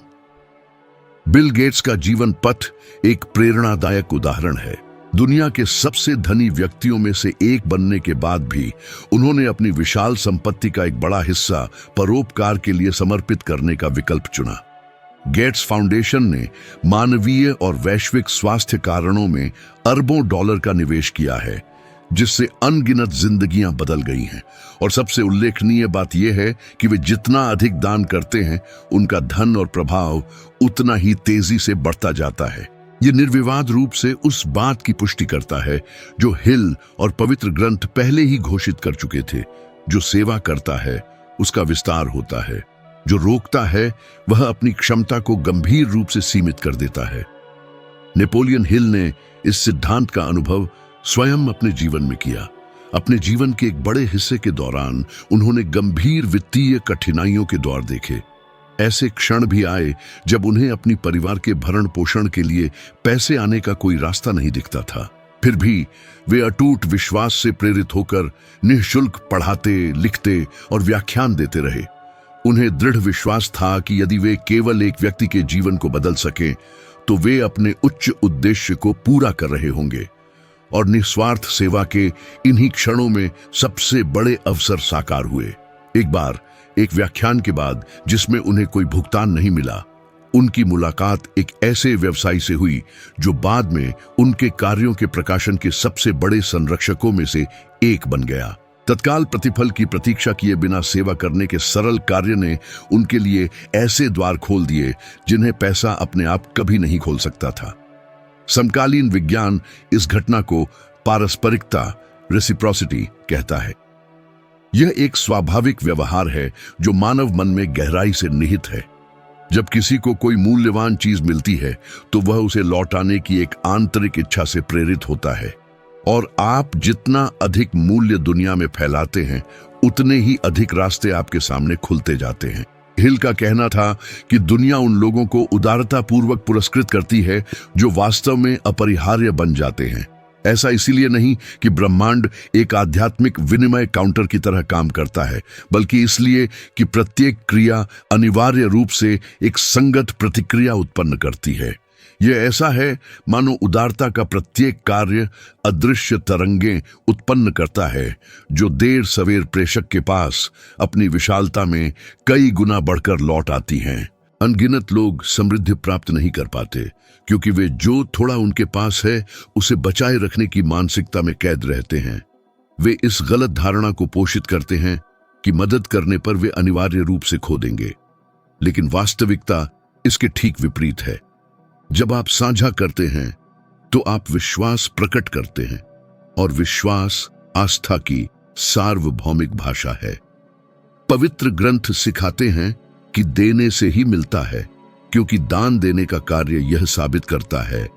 Speaker 1: बिल गेट्स का जीवन पथ एक प्रेरणादायक उदाहरण है। दुनिया के सबसे धनी व्यक्तियों में से एक बनने के बाद भी उन्होंने अपनी विशाल संपत्ति का एक बड़ा हिस्सा परोपकार के लिए समर्पित करने का विकल्प चुना। गेट्स फाउंडेशन ने मानवीय और वैश्विक स्वास्थ्य कारणों में अरबों डॉलर का निवेश किया है, जिससे अनगिनत जिंदगियां बदल गई हैं। और सबसे उल्लेखनीय बात यह है कि वे जितना अधिक दान करते हैं, उनका धन और प्रभाव उतना ही तेजी से बढ़ता जाता है। यह निर्विवाद रूप से उस बात की पुष्टि करता है जो हिल और पवित्र ग्रंथ पहले ही घोषित कर चुके थे। जो सेवा करता है उसका विस्तार होता है, जो रोकता है वह अपनी क्षमता को गंभीर रूप से सीमित कर देता है। नेपोलियन हिल ने इस सिद्धांत का अनुभव स्वयं अपने जीवन में किया। अपने जीवन के एक बड़े हिस्से के दौरान उन्होंने गंभीर वित्तीय कठिनाइयों के दौर देखे। ऐसे क्षण भी आए जब उन्हें अपनी परिवार के भरण पोषण के लिए पैसे आने का कोई रास्ता नहीं दिखता था। फिर भी वे अटूट विश्वास से प्रेरित होकर निःशुल्क पढ़ाते, लिखते और व्याख्यान देते रहे। उन्हें दृढ़ विश्वास था कि यदि वे केवल एक व्यक्ति के जीवन को बदल सकें तो वे अपने उच्च उद्देश्य को पूरा कर रहे होंगे। और निस्वार्थ सेवा के इन्हीं क्षणों में सबसे बड़े अवसर साकार हुए। एक बार एक व्याख्यान के बाद जिसमें उन्हें कोई भुगतान नहीं मिला, उनकी मुलाकात एक ऐसे व्यवसायी से हुई जो बाद में उनके कार्यों के प्रकाशन के सबसे बड़े संरक्षकों में से एक बन गया। तत्काल प्रतिफल की प्रतीक्षा किए बिना सेवा करने के सरल कार्य ने उनके लिए ऐसे द्वार खोल दिए जिन्हें पैसा अपने आप कभी नहीं खोल सकता था। समकालीन विज्ञान इस घटना को पारस्परिकता, रेसिप्रोसिटी कहता है। यह एक स्वाभाविक व्यवहार है जो मानव मन में गहराई से निहित है। जब किसी को कोई मूल्यवान चीज मिलती है तो वह उसे लौटाने की एक आंतरिक इच्छा से प्रेरित होता है, और आप जितना अधिक मूल्य दुनिया में फैलाते हैं उतने ही अधिक रास्ते आपके सामने खुलते जाते हैं। हिल का कहना था कि दुनिया उन लोगों को उदारता पूर्वक पुरस्कृत करती है जो वास्तव में अपरिहार्य बन जाते हैं। ऐसा इसीलिए नहीं कि ब्रह्मांड एक आध्यात्मिक विनिमय काउंटर की तरह काम करता है, बल्कि इसलिए कि प्रत्येक क्रिया अनिवार्य रूप से एक संगत प्रतिक्रिया उत्पन्न करती है। यह ऐसा है मानो उदारता का प्रत्येक कार्य अदृश्य तरंगें उत्पन्न करता है जो देर सवेर प्रेषक के पास अपनी विशालता में कई गुना बढ़कर लौट आती हैं। अनगिनत लोग समृद्धि प्राप्त नहीं कर पाते क्योंकि वे जो थोड़ा उनके पास है उसे बचाए रखने की मानसिकता में कैद रहते हैं। वे इस गलत धारणा को पोषित करते हैं कि मदद करने पर वे अनिवार्य रूप से खो देंगे, लेकिन वास्तविकता इसके ठीक विपरीत है। जब आप साझा करते हैं तो आप विश्वास प्रकट करते हैं, और विश्वास आस्था की सार्वभौमिक भाषा है। पवित्र ग्रंथ सिखाते हैं कि देने से ही मिलता है, क्योंकि दान देने का कार्य यह साबित करता है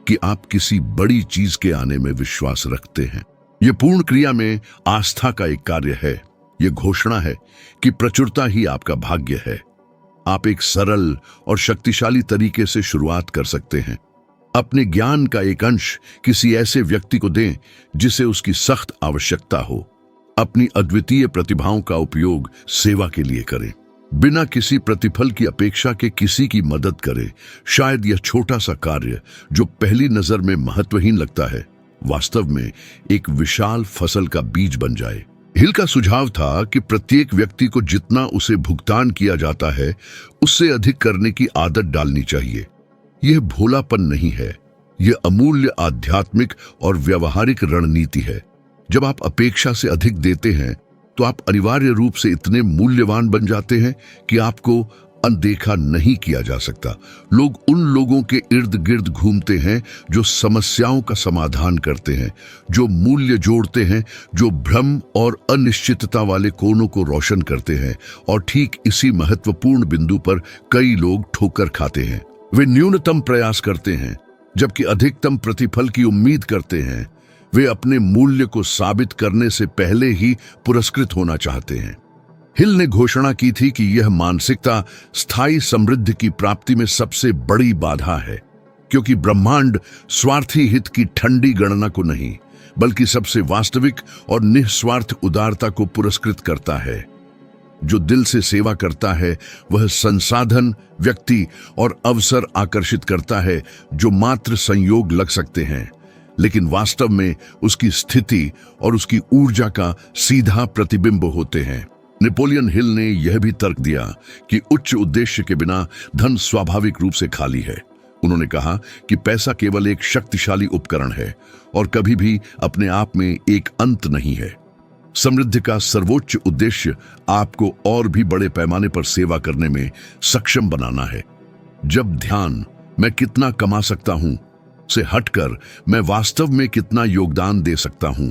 Speaker 1: कि आप किसी बड़ी चीज के आने में विश्वास रखते हैं। यह पूर्ण क्रिया में आस्था का एक कार्य है। यह घोषणा है कि प्रचुरता ही आपका भाग्य है। आप एक सरल और शक्तिशाली तरीके से शुरुआत कर सकते हैं। अपने ज्ञान का एक अंश किसी ऐसे व्यक्ति को दें जिसे उसकी सख्त आवश्यकता हो। अपनी अद्वितीय प्रतिभाओं का उपयोग सेवा के लिए करें। बिना किसी प्रतिफल की अपेक्षा के किसी की मदद करें। शायद यह छोटा सा कार्य जो पहली नजर में महत्वहीन लगता है, वास्तव में एक विशाल फसल का बीज बन जाए। हिल का सुझाव था कि प्रत्येक व्यक्ति को जितना उसे भुगतान किया जाता है उससे अधिक करने की आदत डालनी चाहिए। यह भोलापन नहीं है, यह अमूल्य आध्यात्मिक और व्यावहारिक रणनीति है। जब आप अपेक्षा से अधिक देते हैं तो आप अनिवार्य रूप से इतने मूल्यवान बन जाते हैं कि आपको अनदेखा नहीं किया जा सकता। लोग उन लोगों के इर्द गिर्द घूमते हैं जो समस्याओं का समाधान करते हैं, जो मूल्य जोड़ते हैं, जो भ्रम और अनिश्चितता वाले कोनों को रोशन करते हैं, और ठीक इसी महत्वपूर्ण बिंदु पर कई लोग ठोकर खाते हैं। वे न्यूनतम प्रयास करते हैं जबकि अधिकतम प्रतिफल की उम्मीद करते हैं। वे अपने मूल्य को साबित करने से पहले ही पुरस्कृत होना चाहते हैं। हिल ने घोषणा की थी कि यह मानसिकता स्थायी समृद्धि की प्राप्ति में सबसे बड़ी बाधा है, क्योंकि ब्रह्मांड स्वार्थी हित की ठंडी गणना को नहीं, बल्कि सबसे वास्तविक और निस्वार्थ उदारता को पुरस्कृत करता है। जो दिल से सेवा करता है वह संसाधन, व्यक्ति और अवसर आकर्षित करता है जो मात्र संयोग लग सकते हैं, लेकिन वास्तव में उसकी स्थिति और उसकी ऊर्जा का सीधा प्रतिबिंब होते हैं। नेपोलियन हिल ने यह भी तर्क दिया कि उच्च उद्देश्य के बिना धन स्वाभाविक रूप से खाली है। उन्होंने कहा कि पैसा केवल एक शक्तिशाली उपकरण है और कभी भी अपने आप में एक अंत नहीं है। समृद्धि का सर्वोच्च उद्देश्य आपको और भी बड़े पैमाने पर सेवा करने में सक्षम बनाना है। जब ध्यान मैं कितना कमा सकता हूं से हटकर मैं वास्तव में कितना योगदान दे सकता हूं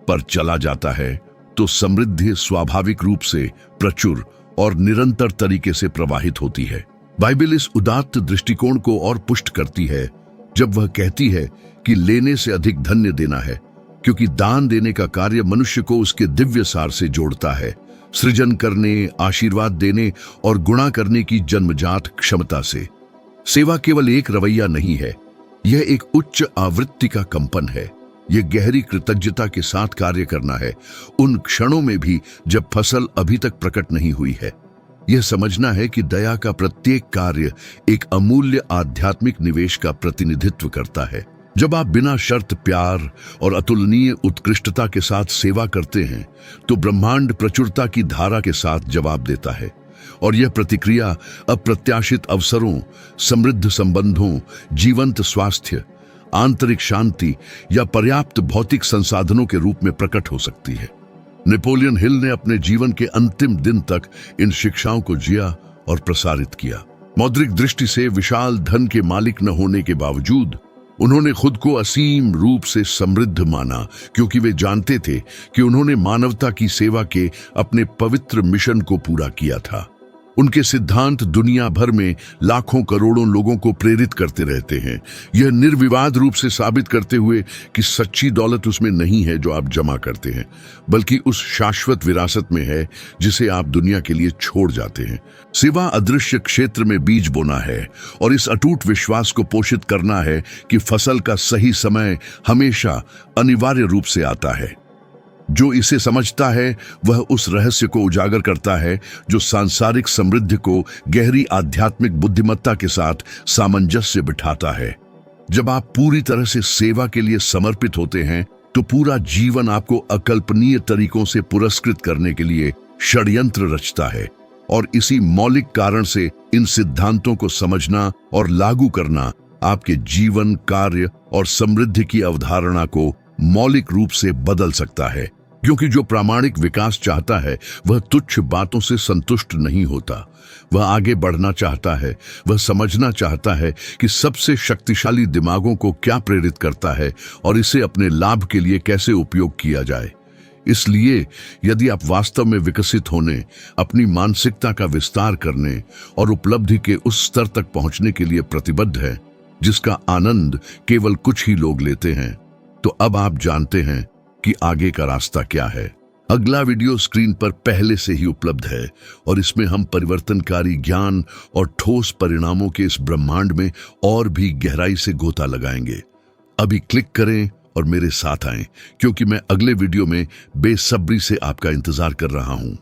Speaker 1: पर चला जाता है, तो समृद्धि स्वाभाविक रूप से प्रचुर और निरंतर तरीके से प्रवाहित होती है। बाइबल इस उदात्त दृष्टिकोण को और पुष्ट करती है जब वह कहती है कि लेने से अधिक धन्य देना है, क्योंकि दान देने का कार्य मनुष्य को उसके दिव्य सार से जोड़ता है, सृजन करने, आशीर्वाद देने और गुणा करने की जन्मजात क्षमता से। सेवा केवल एक रवैया नहीं है, यह एक उच्च आवृत्ति का कंपन है। यह गहरी कृतज्ञता के साथ कार्य करना है, उन क्षणों में भी जब फसल अभी तक प्रकट नहीं हुई है। यह समझना है कि दया का प्रत्येक कार्य एक अमूल्य आध्यात्मिक निवेश का प्रतिनिधित्व करता है। जब आप बिना शर्त प्यार और अतुलनीय उत्कृष्टता के साथ सेवा करते हैं तो ब्रह्मांड प्रचुरता की धारा के साथ जवाब देता है, और यह प्रतिक्रिया अप्रत्याशित अवसरों, समृद्ध संबंधों, जीवंत स्वास्थ्य, आंतरिक शांति या पर्याप्त भौतिक संसाधनों के रूप में प्रकट हो सकती है। नेपोलियन हिल ने अपने जीवन के अंतिम दिन तक इन शिक्षाओं को जिया और प्रसारित किया। मौद्रिक दृष्टि से विशाल धन के मालिक न होने के बावजूद उन्होंने खुद को असीम रूप से समृद्ध माना क्योंकि वे जानते थे कि उन्होंने मानवता की सेवा के अपने पवित्र मिशन को पूरा किया था। उनके सिद्धांत दुनिया भर में लाखों करोड़ों लोगों को प्रेरित करते रहते हैं, यह निर्विवाद रूप से साबित करते हुए कि सच्ची दौलत उसमें नहीं है जो आप जमा करते हैं, बल्कि उस शाश्वत विरासत में है जिसे आप दुनिया के लिए छोड़ जाते हैं। सेवा अदृश्य क्षेत्र में बीज बोना है और इस अटूट विश्वास को पोषित करना है कि फसल का सही समय हमेशा अनिवार्य रूप से आता है। जो इसे समझता है वह उस रहस्य को उजागर करता है जो सांसारिक समृद्धि को गहरी आध्यात्मिक बुद्धिमत्ता के साथ सामंजस्य बिठाता है। जब आप पूरी तरह से सेवा के लिए समर्पित होते हैं तो पूरा जीवन आपको अकल्पनीय तरीकों से पुरस्कृत करने के लिए षड्यंत्र रचता है, और इसी मौलिक कारण से इन सिद्धांतों को समझना और लागू करना आपके जीवन, कार्य और समृद्धि की अवधारणा को मौलिक रूप से बदल सकता है। क्योंकि जो प्रामाणिक विकास चाहता है वह तुच्छ बातों से संतुष्ट नहीं होता, वह आगे बढ़ना चाहता है। वह समझना चाहता है कि सबसे शक्तिशाली दिमागों को क्या प्रेरित करता है और इसे अपने लाभ के लिए कैसे उपयोग किया जाए। इसलिए यदि आप वास्तव में विकसित होने, अपनी मानसिकता का विस्तार करने और उपलब्धि के उस स्तर तक पहुंचने के लिए प्रतिबद्ध हैं जिसका आनंद केवल कुछ ही लोग लेते हैं, तो अब आप जानते हैं कि आगे का रास्ता क्या है। अगला वीडियो स्क्रीन पर पहले से ही उपलब्ध है और इसमें हम परिवर्तनकारी ज्ञान और ठोस परिणामों के इस ब्रह्मांड में और भी गहराई से गोता लगाएंगे। अभी क्लिक करें और मेरे साथ आएं, क्योंकि मैं अगले वीडियो में बेसब्री से आपका इंतजार कर रहा हूं।